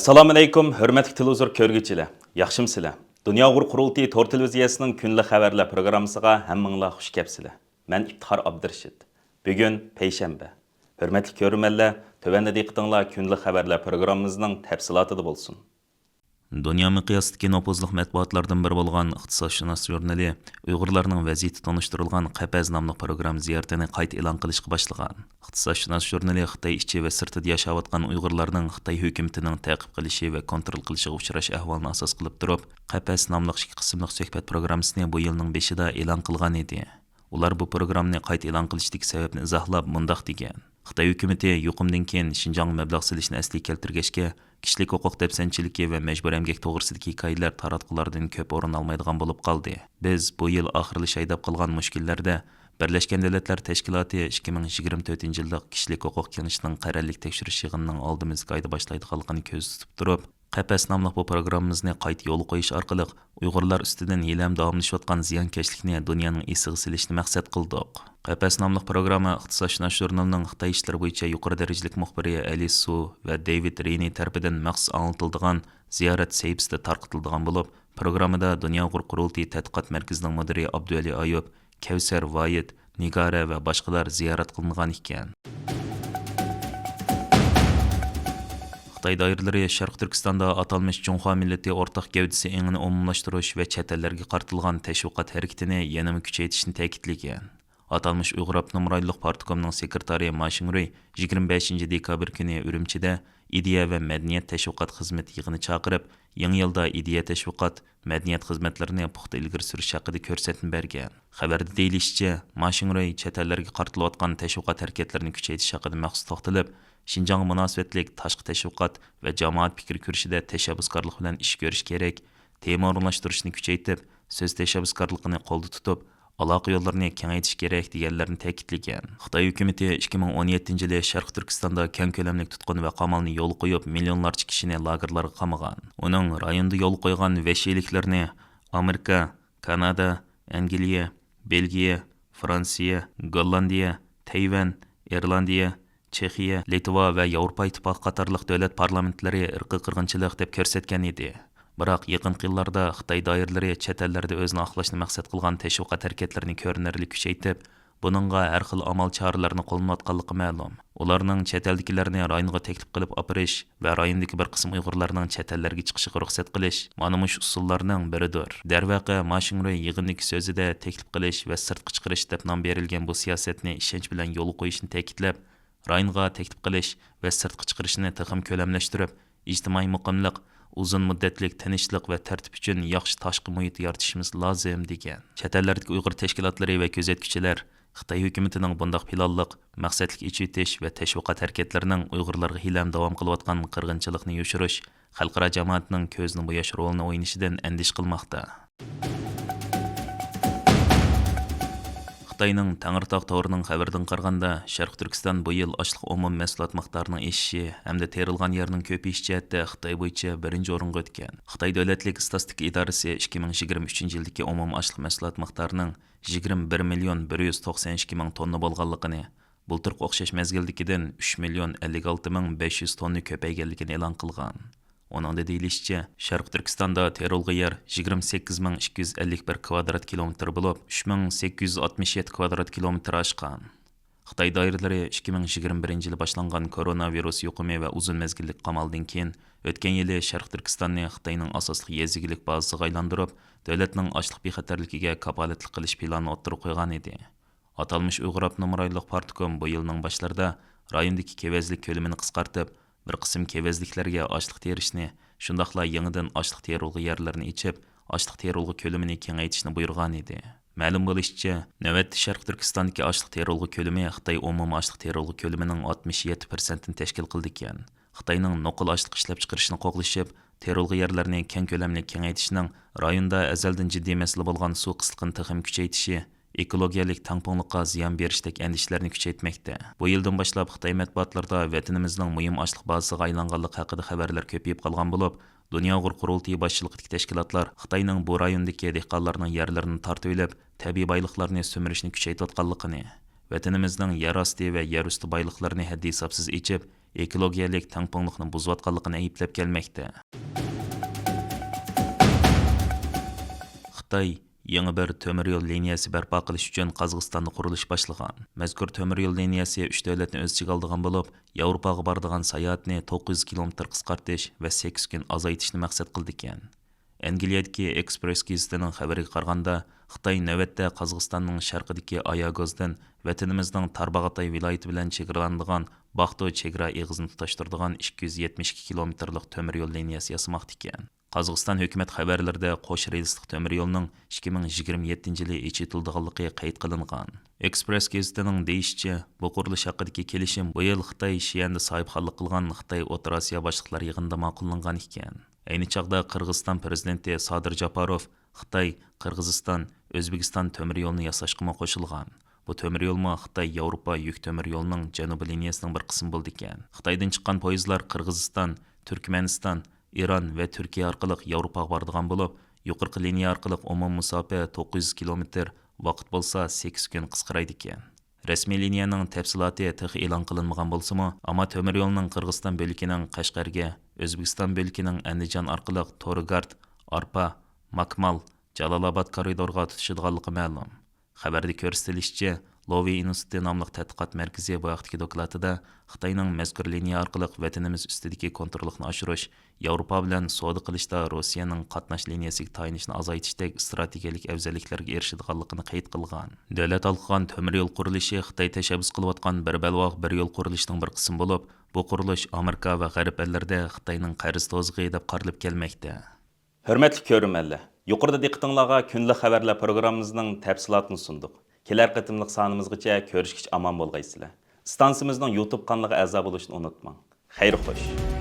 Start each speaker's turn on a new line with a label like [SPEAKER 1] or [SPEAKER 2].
[SPEAKER 1] Assalomu alaykum, hurmatli televizor ko'rguvchilar. Yaxshimsizlar? Dunyo qurultiyi tor televiziyasining kunlik xabarlar programmasiga hammanglar xush kelibsizlar. Men İftihar Abdurashid. Bugun payshanba. Hurmatli ko'ruvchilar, tövəndə diqqətinizlər kunlik xabarlar programmamızning tafsilotida bo'lsin. Dünya miqyosidagi nopozliq matbuotlardan biri bo'lgan iqtisodshunos jurnali Uyg'urlarning vaziyati tanishtirilgan Qapaz nomli program ziyoratini qayta e'lon qilishga boshlagan. Iqtisodshunos jurnali Xitoy ichi va sirtida yashayotgan Uyg'urlarning Xitoy hukumatining ta'qib qilishi va kontrol qilishiga uchrash ahvolini asos qilib turib, Qapaz nomli ikki qismli suhbat programmasini bu yilning 5-ida e'lon qilgan edi. Ular bu programmani qayta e'lon qilishdagi sababni izohlab mundaq degan. Xitoy hukumati yuqumdan keyin Xinjiang mablag' silishni asliga keltirgachga kishilik huquq dafsanchiligi va majburiy emgak to'g'risidagi hikoyalar taratqulardan ko'p o'rin olmaydigan bo'lib qoldi. Biz bu yil oxirida shaydab qilgan mushkullarda Birleşken Devletler Teşkilatı 2024 yıllık Kişilik Hukuk Kenişinin qararlik tekshirish yig'inining oldimizga ayda boshlaydiganligini ko'z tutib turib, Qapaz nomli bu programmamizni qayta yo'l qo'yish orqali Uyg'urlar ustidan yilam davomlashayotgan ziyonkashlikni dunyoning esiga silishni maqsad qildik. Qapaz nomli programma iqtisodshunos jurnalining Xitoy ishlari bo'yicha yuqori darajalik muxbiri Ali Su va David Rini tarafidan maxsus anlatiladigan ziyorat sahifasida tarqatilgan bo'lib, programmada Dunyo qurultiyi tadqiqot markazining mudiri Abduvali Ayub, Kevser Vayit, Nigara va boshqalar ziyorat qilingan ekan. Xitoy doiralari Sharq Turkistonda atalmış Junxo millati o'rtaq gavdasi engini umumlashtirish va chet ellarga qartilgan tashviqot harakatini yanada kuchaytirishni ta'kidlagan. Atalmış Uyg'ur Abnumraylik Partikomining sekretari Ma Xingrui 25 dekabr kuni Urumchida ideya va madaniyat tashviqot xizmati yig'ini chaqirib, yangi yilda ideya tashviqot, madaniyat xizmatlarini puxta ilgari surish haqida ko'rsatma bergan. Xabarda deyilishicha, Ma Xingrui chet ellarga qartilayotgan tashviqot harakatlarini kuchaytirish haqida maxsus to'xtalib, Xinjiang munosabatlik tashqi tashviqot va jamoat fikr ko'rishida tashabbuskorlik bilan ish ko'rish kerak, tema o'rinlashtirishni kuchaytirib, so'z tashabbuskorligini qo'lda tutib, aloqa yo'llarini kengaytirish kerak deganlarni ta'kidlagan. Xitoy hukumati 2017 yili Sharq Turkistonda keng ko'lamli tutqun va qamalni yo'l qo'yib, millionlarcha kishini lagerlarga qamagan. Uning rayonda yo'l qo'ygan vahshiyliklarni Amerika, Kanada, Angliya, Belgiya, Fransiya, Gollandiya, Tayvan, Irlandiya, Chexiya, Litva va Yevropa ittifoqi qatorliq davlat parlamentlari irqiy qirg'inchilik deb ko'rsatgan edi. Biroq yaqinqi yillarda Xitoy doiralari chet ellarda o'zini oqlashni maqsad qilgan tashviqot harakatlarini ko'rinarli kuchaytirib, buningga har xil amal choralarni qo'llanayotganligi ma'lum. Ularning chet eldagilarni rayonga taklif qilib opirish va rayondagi bir qism Uyg'urlarning chet ellarga chiqishiga ruxsat qilish mana mush usullarning biridir. Darvaqa Ma Xingrui yig'indagi so'zida taklif qilish va sirtqa chiqarish deb nom berilgan bu siyosatni ishonch bilan yo'l qo'yishni ta'kidlab, rayonga taklif qilish va sirtqa chiqarishni taqim ko'lamlashtirib, ijtimoiy muqimlik, uzun muddatlik tinchlik va tartib uchun yaxshi tashqi muhit yaratishimiz lozim degan. Chet ellardagi Uyg'ur tashkilotlari va kuzatuvchilar Xitoy hukumatining bundoq planliq, maqsadli ichitish va tashviqot harakatlarining Uyg'urlarga hilam davom qilayotgan qirg'inchilikni yushirish, xalqaro jamoatning ko'zni bo'yash rolini o'ynashidan andish qilmoqda. Xitoyning Tangirtaq to'g'rining xabaridan qaraganda, Sharq Turkiston bu yil ochliq umum mahsulot miqdorining eshishi hamda terilgan yerning ko'payish jihatda Xitoy bo'yicha birinchi o'ringa o'tgan. Xitoy davlatlik statistika idorasi 2023 yildagi umum ochliq mahsulot miqdorining 21,192,000 tonna bo'lganligini, bultirq o'xshash mezgildagidan 3,56,500 tonna ko'payganligini e'lon qilgan. Onunda deyilishicha, Sharq Turkistonda terilgan yer 28,251 kvadrat kilometr bo'lib, 3,867 kvadrat kilometr oshgan. Xitoy doiralari 2021 yili boshlangan koronavirus yuqumi va uzun mezgillik qamaldan keyin o'tgan yili Sharq Turkistonni Xitoyning asosli yezigilik bazasiga aylantirib, davlatning ochliq bexatarligiga kapolatlik qilish planini o'ttirib qo'ygan edi. Atalmış Uyg'ur Abnumraylik Partikomi bu yilning boshlarida rayondagi kevezlik ko'lamini qisqartib, bir qism kevezliklarga ochliq terishni, shundaqla yangidan ochliq terilgan yerlarni ichib, ochliq terilgan ko'lamini kengaytirishni buyurgan edi. Ma'lum bo'lishicha, navbatda Sharq Turkistondagi ochliq terilgan ko'lami Xitoy umumiy ochliq terilgan ko'lamining 67%ni tashkil qildi ekan. Xitoyning nuqul ochliq ishlab chiqarishni qo'g'lashib, terilgan yerlarni keng ko'lamli kengaytirishning rayonda azaldan jiddiy masala bo'lgan suv qisliqini taqim kuchaytirishi, ekologiyalik tangpungliqqa ziyon berishdek andishlarni kuchaytmoqda. Bu yildan boshlab Xitoy matbuotlarida vatanimizning muhim ochliq bazasiga aylanganligi haqida xabarlar ko'payib qolgan bo'lib, Dunyo qurultiyi boshchiligidagi tashkilotlar Xitoyning bu rayondagi dehqonlarning yerlarini tortib olib, tabiiy boyliqlarni so'mirishni kuchaytirayotganligini, vatanimizning yer osti va yer usti boyliqlarini haddi hisobsiz ichib, ekologiyalik tangpungliqni buzayotganligini ayblab kelmoqda. Xitoy yangi bir temir yo'l liniyasi barpo qilish uchun Qozog'istonda qurilish boshlagan. Mazkur temir yo'l liniyasi 3 davlatni o'z ichiga oladigan bo'lib, Yevropaga boradigan sayohatni 900 kilometr qisqartish va 8 kun azaytishni maqsad qildi ekan. Angliyadagi Express gazetining xabariga qaraganda, Xitoy navbatda Qozog'istonning sharqidagi Ayagozdan vatanimizning Tarbag'atay viloyati bilan chegaralanadigan Baxto chegara eg'izini tutashtiradigan 272 kilometrlik temir yo'l liniyasi yasamoqda ekan. Qozog'iston hukumat xabarlarida qo'sh relsli temir yo'lning 2027-yili echitildiganligi qayd qilingan. Express gazetining deyishicha, bu qurilish haqidagi kelishim bu yil Xitoy Shiyanda sohibxonlik qilgan Xitoy O'rta Osiyo boshliqlari yig'inida ma'qullangan ekan. Ayni chaqda Qirg'iziston prezidenti Sadir Japarov Xitoy, Qirg'iziston, O'zbekiston temir yo'lini yasashga qo'shilgan. Bu temir yo'lmi Xitoy Yevropa yuk temir yo'lining janubiy liniyasining bir qismi bo'ldi ekan. Xitoydan chiqqan poyezdlar Qirg'iziston, Turkmaniston, İran və Türkiyə arqılıq Yevropaga boradigan bo'lib, yuqorqi liniya arqılıq umum musofa 900 kilometr, vaqt bo'lsa 8 kun qisqaraydi ekan. Rasmiy liniyaning tafsiloti texi e'lon qilinmagan bo'lsa-mu, ammo temir yo'lning Qirg'iziston bo'lkining Qashqarga, O'zbekiston bo'lkining Andijon arqılıq To'rgard, Arpa, Makmal, Jalolobod koridoriga tutishadiganligi ma'lum. Xabarda ko'rsatilishicha, Lovi Instituti nomli tadqiqot markazi bu vaqtdagi dokladida Xitoyning mazkur liniya orqali vatanimiz ustidagi kontrolni oshirish, Yevropa bilan savdo qilishda Rossiyaning qatnash liniyasiga tayinishni azaytishdek strategik afzalliklarga erishadiganligini qayd qilgan. Davlat olqigan temir yo'l qurilishi Xitoy tashabbus qilayotgan bir balvoq bir yo'l qurilishining bir qismi bo'lib, bu qurilish Amerika va G'arb ellarida Xitoyning qarz tozig'i deb qarilib kelmoqda.
[SPEAKER 2] Hörmətli görürmənlər, yuqorida diqqətinizə günlük xəbərlər proqramımızın təfsilatını sunduq. Kelər qıtımlıq sanımızgacha görüşkiç aman bolğaysızlar. Stansiyamızın YouTube kanalıga a'zo bo'lishni unutmang. Xeyr xo'sh.